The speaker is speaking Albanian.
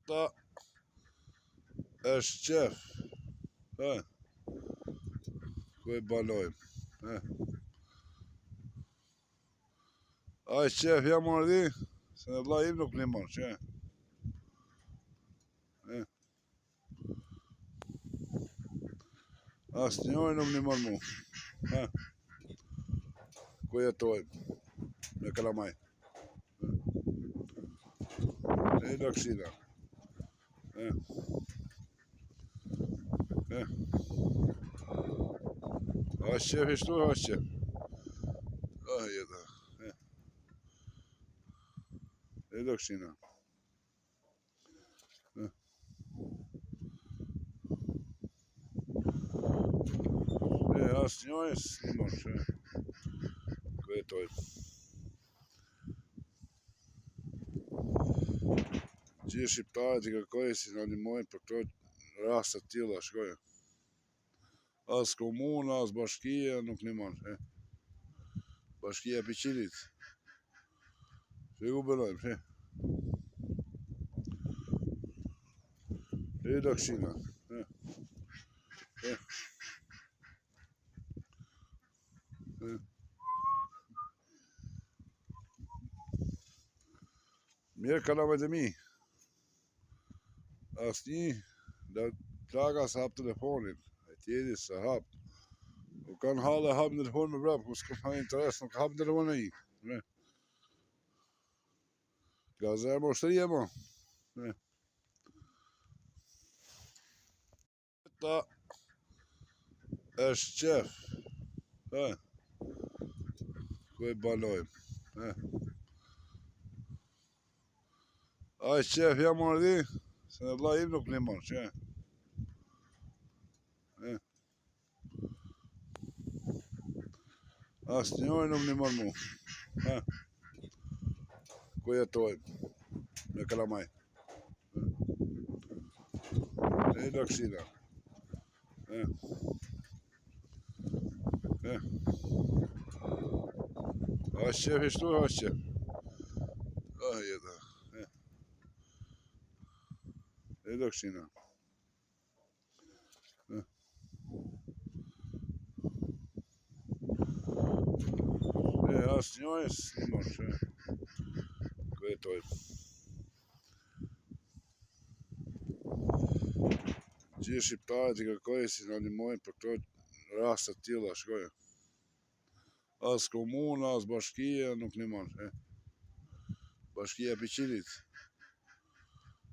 Ta është qef. Ku e banojmë. A është qef jam ardi, se në vla im nuk një marë, që? Asë njojë nuk një marë mu. Ku jetojmë, në Kalamaj. E Lakshina. A është qef ishtu, a është qef? Jeta. E Lakshina. Asë njojës një marë, që? Ku jetojmë. Gjithë shqiptarët i kërkojë si në animojnë për këto rastet tilla, shkojë. As komuna, as bashkia nuk një marë. Bashkia e Piqilit. Që ku bënojmë, që? E Lakshina. Mirë Kalamajt e mi. Asë një, plaga se hap telefonin, e tjeri se hap. U kanë halë e hap në telefon me brap, ku s'ka në interes, nuk hap në telefon e i. Gazer më ushtërije mo. Ta është qef. Ku e banojmë. A është qef jam ardi, se në vla im nuk një marë, që? Asë njojë nuk një marë mu. Ku jetojmë, në Kalamaj. E Lakshina. A është qef ishtu, a është qef? Jeta. E Lakshina. Asë njojës një marë, që? Ku jetojmë. Gjithë shqiptarët i kërkojë si në animojnë për këto rastet tilla, shkojë. As komuna, as bashkia nuk një marë. Bashkia e Piqilit.